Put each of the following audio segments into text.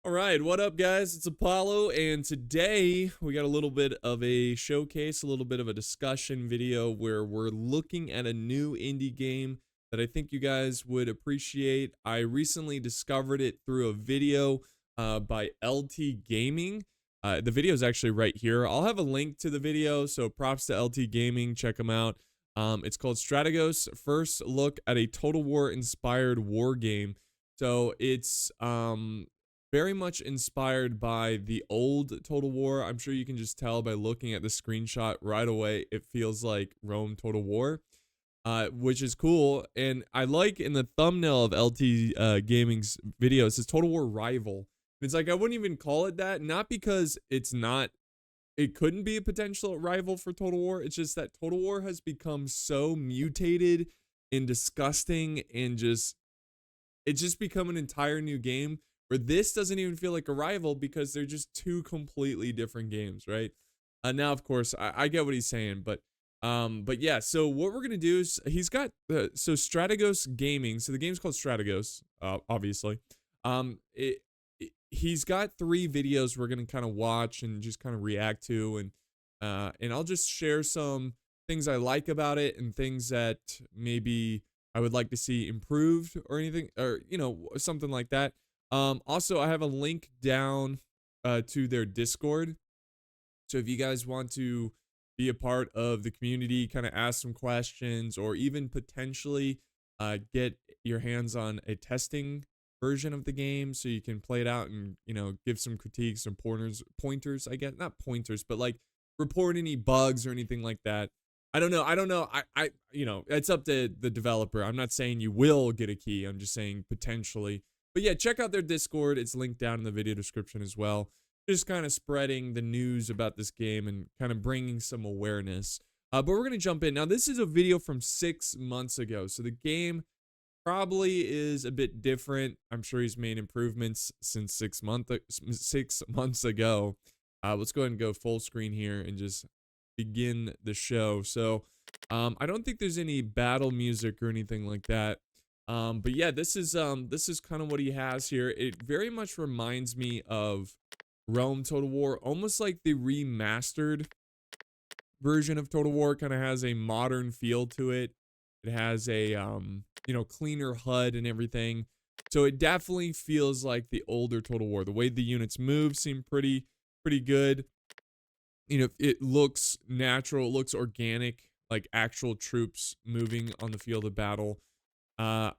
All right, what up, guys? It's Apollo, and today we got a little bit of a showcase, a little bit of a discussion video where we're looking at a new indie game that I think you guys would appreciate. I recently discovered it through a video by LT Gaming. The video is actually right here. I'll have a link to the video, so props to LT Gaming. Check them out. It's called Strategos, First Look at a Total War inspired war game. So it's very much inspired by the old Total War. I'm sure you can just tell by looking at the screenshot right away. It feels like Rome Total War, which is cool. And I like in the thumbnail of LT Gaming's video, it says Total War Rival. It's like, I wouldn't even call it that, not because it's not, it couldn't be a potential rival for Total War. It's just that Total War has become so mutated and disgusting and just, it's just become an entire new game where this doesn't even feel like a rival because they're just two completely different games, right? Now, of course, I get what he's saying, but yeah. So what we're gonna do is he's got so Strategos Gaming. So the game's called Strategos, obviously. He's got 3 videos we're gonna kind of watch and just kind of react to, and I'll just share some things I like about it and things that maybe I would like to see improved or anything, or something like that. Also, I have a link down to their Discord. So if you guys want to be a part of the community, kind of ask some questions, or even potentially get your hands on a testing version of the game so you can play it out and, give some critiques and pointers, I guess. Not pointers, but like report any bugs or anything like that. I don't know. I it's up to the developer. I'm not saying you will get a key. I'm just saying potentially. But yeah, check out their Discord. It's linked down in the video description as well. Just kind of spreading the news about this game and kind of bringing some awareness. But we're going to jump in. Now, this is a video from 6 months ago. So the game probably is a bit different. I'm sure he's made improvements since 6 months ago. Let's go ahead and go full screen here and just begin the show. So I don't think there's any battle music or anything like that. But yeah, this is kind of what he has here. It very much reminds me of Rome Total War, almost like the remastered version of Total War. Kind of has a modern feel to it. It has a cleaner HUD and everything. So it definitely feels like the older Total War. The way the units move seem pretty good. It looks natural, it looks organic, like actual troops moving on the field of battle. I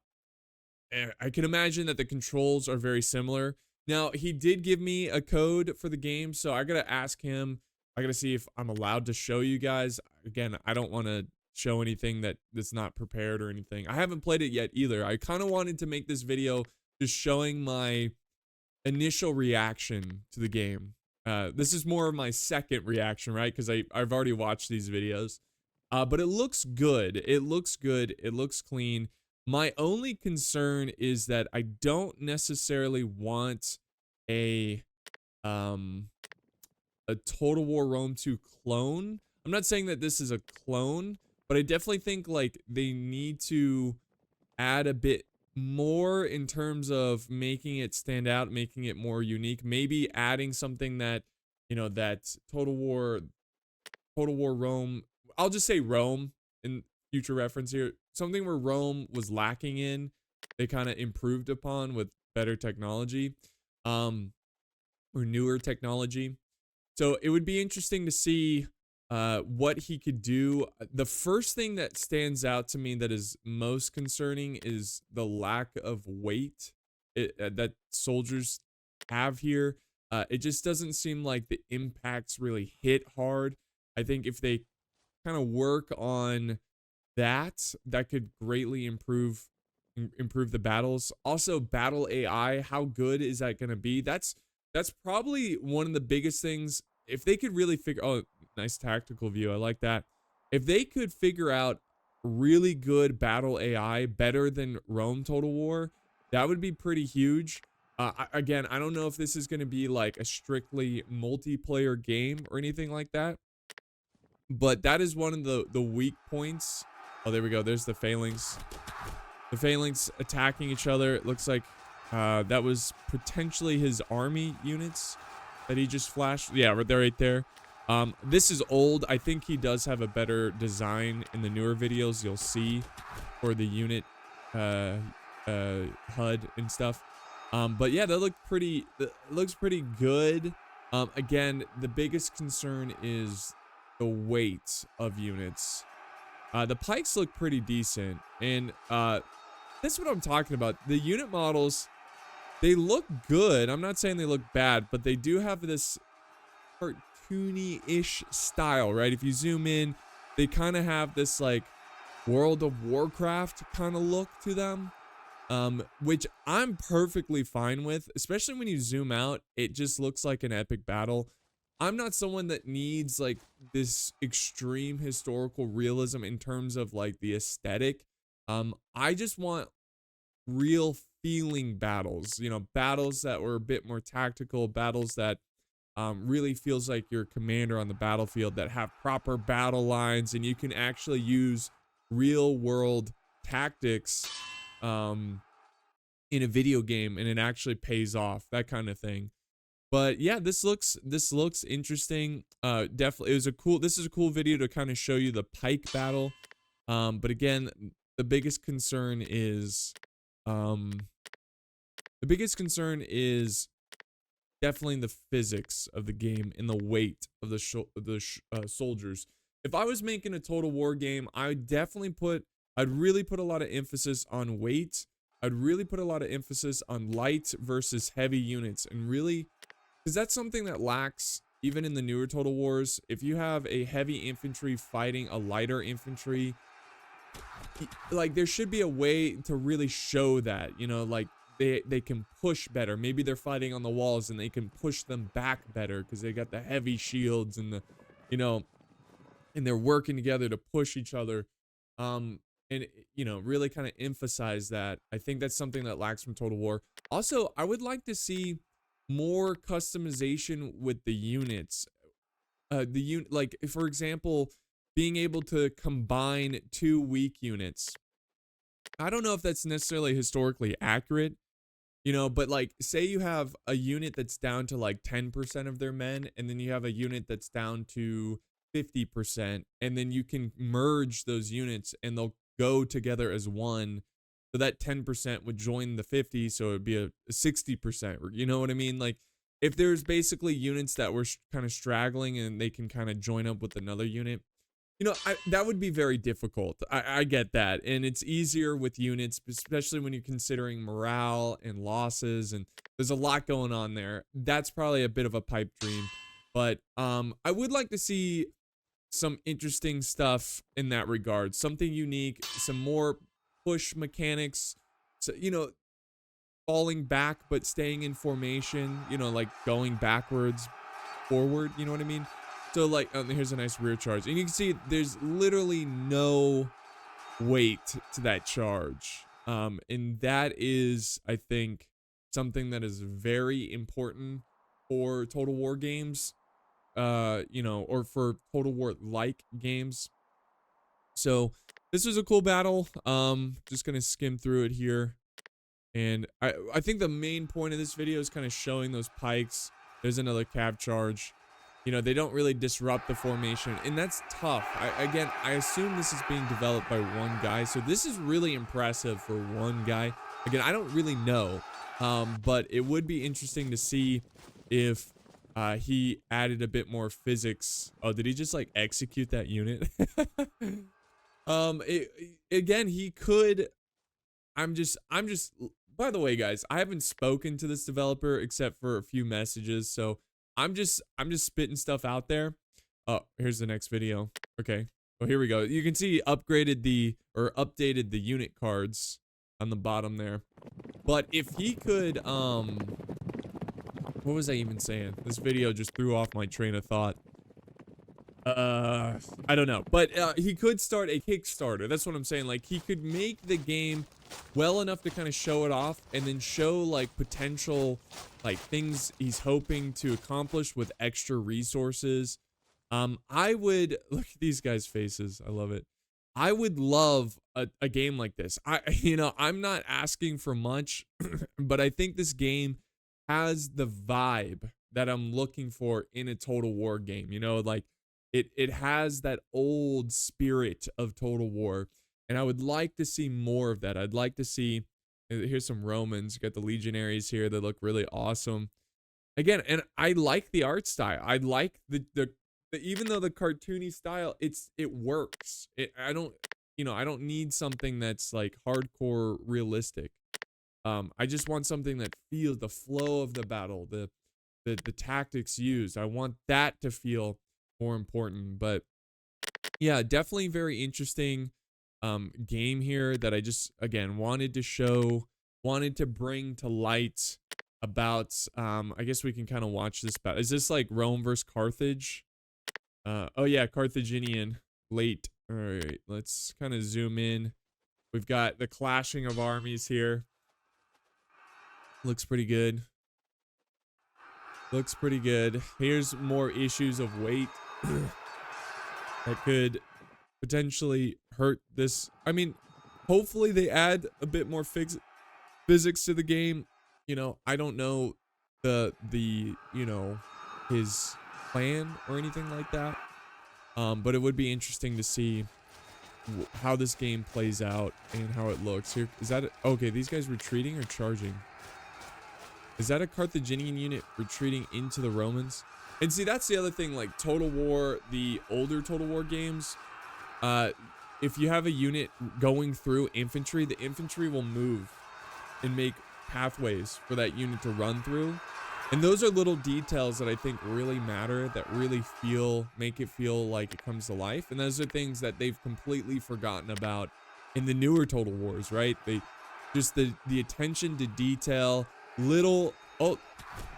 can imagine that the controls are very similar. Now, he did give me a code for the game, so I gotta ask him. I gotta see if I'm allowed to show you guys. Again, I don't want to show anything that's not prepared or anything. I haven't played it yet either. I kind of wanted to make this video just showing my initial reaction to the game. This is more of my second reaction, right? Because I've already watched these videos. But it looks good. It looks good. It looks clean. My only concern is that I don't necessarily want a Total War Rome 2 clone. I'm not saying that this is a clone, but I definitely think like they need to add a bit more in terms of making it stand out, making it more unique. Maybe adding something that, that Total War Rome, I'll just say Rome in future reference here. Something where Rome was lacking in, they kind of improved upon with better technology, or newer technology. So it would be interesting to see what he could do. The first thing that stands out to me that is most concerning is the lack of weight that soldiers have here. It just doesn't seem like the impacts really hit hard. I think if they kind of work on that could greatly improve the battles. Also, battle AI, how good is that going to be? That's probably one of the biggest things. If they could really figure, oh, nice tactical view, I like that. If they could figure out really good battle AI, better than Rome Total War, that would be pretty huge. Again, I don't know if this is going to be like a strictly multiplayer game or anything like that, but that is one of the weak points. Oh, there we go. There's the phalanx. The phalanx attacking each other. It looks like That was potentially his army units that he just flashed. Yeah, right there. This is old. I think he does have a better design in the newer videos you'll see for the unit HUD and stuff. But yeah, that looks pretty good. Again, the biggest concern is the weight of units. The pikes look pretty decent, and that's what I'm talking about. The unit models, they look good. I'm not saying they look bad, but they do have this cartoony-ish style, right? If you zoom in, they kind of have this like World of Warcraft kind of look to them, which I'm perfectly fine with, especially when you zoom out. It just looks like an epic battle. I'm not someone that needs like this extreme historical realism in terms of like the aesthetic. I just want real feeling battles, you know, battles that were a bit more tactical, battles that really feels like you're a commander on the battlefield, that have proper battle lines, and you can actually use real world tactics in a video game, and it actually pays off, that kind of thing. But yeah, this looks interesting. Definitely, this is a cool video to kind of show you the pike battle. But again, the biggest concern is definitely the physics of the game and the weight of the soldiers. If I was making a Total War game, I'd really put a lot of emphasis on weight. I'd really put a lot of emphasis on light versus heavy units, and really, because that's something that lacks even in the newer Total Wars. If you have a heavy infantry fighting a lighter infantry, like there should be a way to really show that, you know, like they can push better. Maybe they're fighting on the walls and they can push them back better because they got the heavy shields and the, you know, and they're working together to push each other. And you know, really kind of emphasize that. I think that's something that lacks from Total War. Also, I would like to see more customization with the units. Like for example, being able to combine 2 weak units. I don't know if that's necessarily historically accurate, you know, but like say you have a unit that's down to like 10% of their men, and then you have a unit that's down to 50%, and then you can merge those units and they'll go together as one. So that 10% would join the 50, so it would be a 60%. You know what I mean? Like if there's basically units that were kind of straggling and they can kind of join up with another unit, you know, that would be very difficult. I get that. And it's easier with units, especially when you're considering morale and losses, and there's a lot going on there. That's probably a bit of a pipe dream. But I would like to see some interesting stuff in that regard. Something unique, some more push mechanics. So, you know, falling back but staying in formation, you know, like going backwards, forward, you know what I mean? So like, here's a nice rear charge, and you can see there's literally no weight to that charge. And that is, I think, something that is very important for Total War games, you know, or for Total War like games. So this was a cool battle. Just gonna skim through it here. And I think the main point of this video is kind of showing those pikes. There's another cav charge. You know, they don't really disrupt the formation, and that's tough. Again, I assume this is being developed by one guy, so this is really impressive for one guy. Again, I don't really know, but it would be interesting to see if he added a bit more physics. Oh, did he just like execute that unit? Again, he could. I'm just. By the way, guys, I haven't spoken to this developer except for a few messages, so I'm just spitting stuff out there. Oh, here's the next video. Okay. Oh, here we go. You can see he updated the unit cards on the bottom there. But if he could, what was I even saying? This video just threw off my train of thought. I don't know, but he could start a Kickstarter. That's what I'm saying. Like, he could make the game well enough to kind of show it off, and then show like potential like things he's hoping to accomplish with extra resources. I would look at these guys' faces. I love it. I would love a game like this. I'm not asking for much, but I think this game has the vibe that I'm looking for in a Total War game. Like it has that old spirit of Total War, and I would like to see more of that. I'd like to see. Here's some Romans. You got the legionaries here that look really awesome. Again, and I like the art style. I like the even though the cartoony style, it works. I don't need something that's like hardcore realistic. I just want something that feels the flow of the battle, the tactics used. I want that to feel more important. But yeah, definitely very interesting game here that I just again wanted to bring to light about. I guess we can kind of watch this battle. Is this like Rome versus Carthage? Oh yeah, Carthaginian late. All right, let's kind of zoom in. We've got the clashing of armies here. Looks pretty good. Looks pretty good. Here's more issues of weight that could potentially hurt this. I mean, hopefully they add a bit more physics to the game. I don't know his plan or anything like that. But it would be interesting to see how this game plays out and how it looks. Here, is that okay? These guys retreating or charging? Is that a Carthaginian unit retreating into the Romans? And see, that's the other thing. Like Total War, the older Total War games, if you have a unit going through infantry, the infantry will move and make pathways for that unit to run through. And those are little details that I think really matter, that really make it feel like it comes to life. And those are things that they've completely forgotten about in the newer Total Wars, right? They just the attention to detail, oh,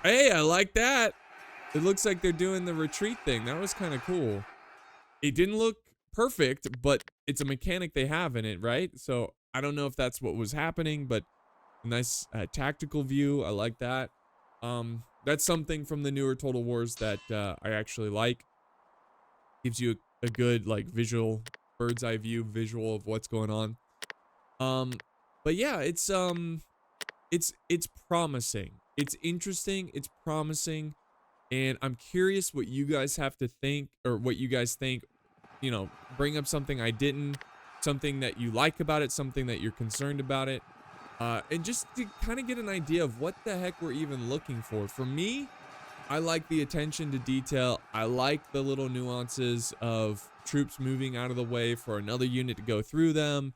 hey, I like that. It looks like they're doing the retreat thing. That was kind of cool. It didn't look perfect, but it's a mechanic they have in it, right? So I don't know if that's what was happening, but a nice tactical view. I like that. That's something from the newer Total Wars that I actually like. Gives you a good like visual, bird's eye view visual of what's going on. But yeah, it's promising. It's interesting. It's promising, and I'm curious what you guys have to think, or what you guys think. Bring up something I didn't, something that you like about it, something that you're concerned about it. And just to kind of get an idea of what the heck we're even looking for. For me, I like the attention to detail. I like the little nuances of troops moving out of the way for another unit to go through them.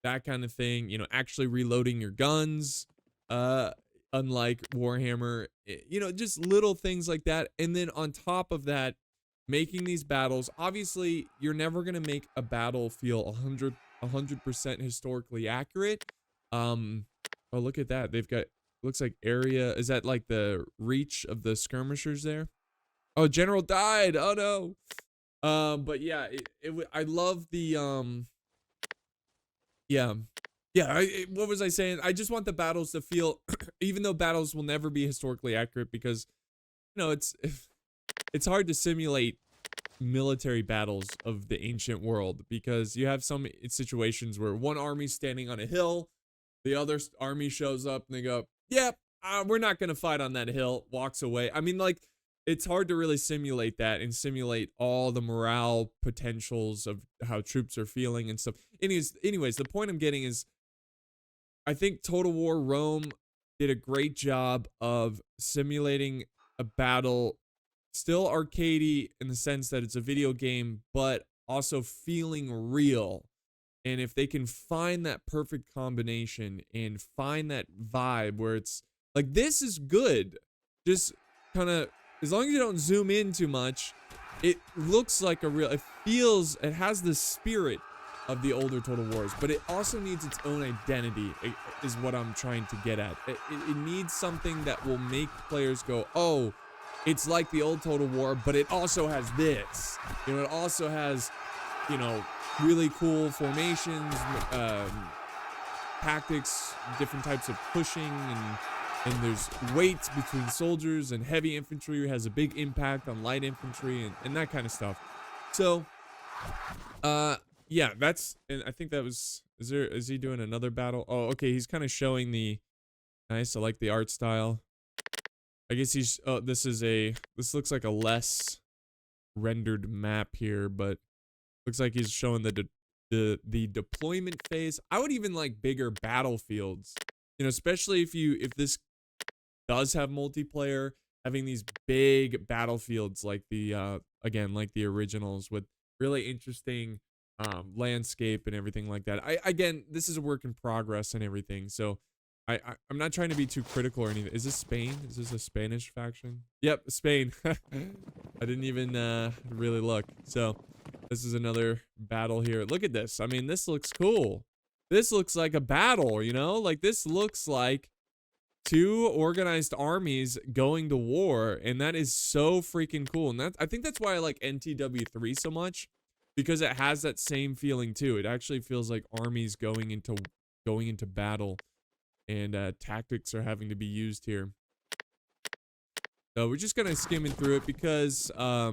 That kind of thing. Actually reloading your guns. Unlike Warhammer. Just little things like that. And then on top of that, making these battles. Obviously, you're never going to make a battle feel 100% historically accurate. Oh, look at that. They've got, looks like area. Is that like the reach of the skirmishers there? Oh, general died. Oh no. But yeah, I love the, what was I saying? I just want the battles to feel, even though battles will never be historically accurate because, it's hard to simulate military battles of the ancient world because you have some situations where one army's standing on a hill, the other army shows up and they go, yep, we're not going to fight on that hill, walks away. I mean, like, it's hard to really simulate that and simulate all the morale potentials of how troops are feeling and stuff. Anyways, the point I'm getting is I think Total War Rome did a great job of simulating a battle, still arcadey in the sense that it's a video game, but also feeling real. And if they can find that perfect combination and find that vibe where it's like, this is good, just kind of, as long as you don't zoom in too much, it looks like it has the spirit of the older Total Wars, but it also needs its own identity, is what I'm trying to get at. It needs something that will make players go, oh, it's like the old Total War, but it also has this. It also has, really cool formations, tactics, different types of pushing, and there's weights between soldiers, and heavy infantry has a big impact on light infantry and that kind of stuff. So, yeah, that's, and I think that was, is he doing another battle? Oh, okay, he's kind of showing the, nice, I like the art style. I guess he's, oh, this looks like a less rendered map here, but looks like he's showing the deployment phase. I would even like bigger battlefields, you know, especially if this does have multiplayer, having these big battlefields like the again, like the originals with really interesting landscape and everything like that. Again, this is a work in progress and everything, so I'm not trying to be too critical or anything. Is this Spain? Is this a Spanish faction? Yep, Spain. I didn't even really look. So this is another battle here. Look at this. I mean, this looks cool. This looks like a battle, you know? Like, this looks like two organized armies going to war, and that is so freaking cool. And I think that's why I like NTW3 so much, because it has that same feeling too. It actually feels like armies going into battle, and tactics are having to be used here. So we're just gonna skimming through it because oh,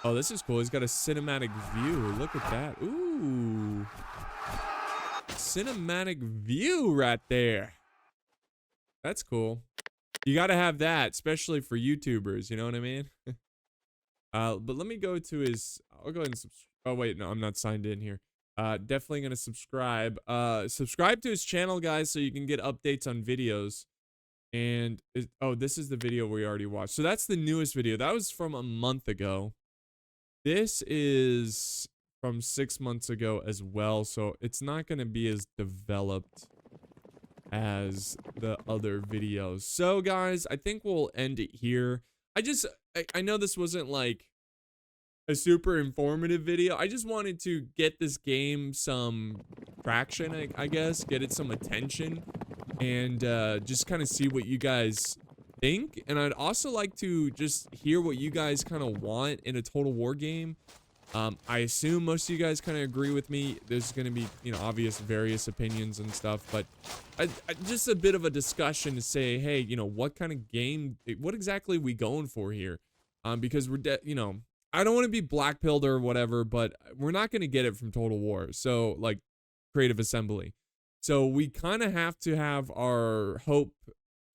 this is cool. He's got a cinematic view. Look at that. Ooh, cinematic view right there. That's cool. You gotta have that, especially for YouTubers, you know what I mean? But let me go to his, I'll go ahead and oh wait, no, I'm not signed in here. Definitely gonna subscribe. Subscribe to his channel, guys, so you can get updates on videos. And oh, this is the video we already watched. So that's the newest video. That was from a month ago. This is from 6 months ago as well, so it's not gonna be as developed as the other videos. So guys, I think we'll end it here. I know this wasn't like a super informative video. I just wanted to get this game some traction, I guess, get it some attention, and just kind of see what you guys think. And I'd also like to just hear what you guys kind of want in a Total War game. I assume most of you guys kind of agree with me. There's going to be, you know, obvious various opinions and stuff, but just a bit of a discussion to say, hey, you know, what kind of game, what exactly are we going for here? Because you know, I don't want to be blackpilled or whatever, but we're not going to get it from Total War. So like Creative Assembly. So we kind of have to have our hope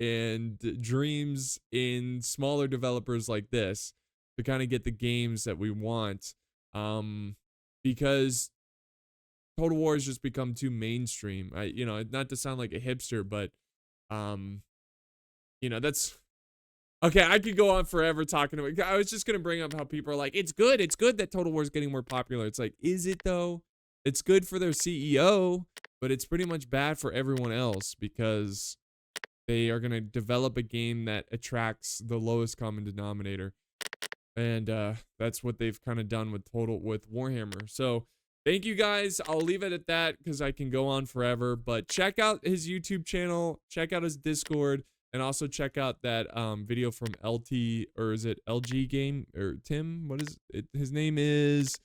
and dreams in smaller developers like this to kind of get the games that we want. Because Total War has just become too mainstream. You know, not to sound like a hipster, but, you know, that's, okay, I could go on forever talking about it. I was just going to bring up how people are like, it's good that Total War is getting more popular. It's like, is it though? It's good for their CEO, but it's pretty much bad for everyone else because they are going to develop a game that attracts the lowest common denominator. And that's what they've kind of done with Warhammer. So thank you guys. I'll leave it at that because I can go on forever. But check out his YouTube channel, check out his Discord, and also check out that video from LT, or is it LG Game, or Tim? What is it? His name is,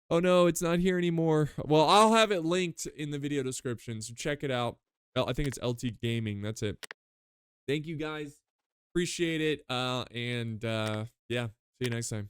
oh no, it's not here anymore. Well, I'll have it linked in the video description, so check it out. I think it's LT Gaming. That's it. Thank you guys. Appreciate it. And yeah. See you next time.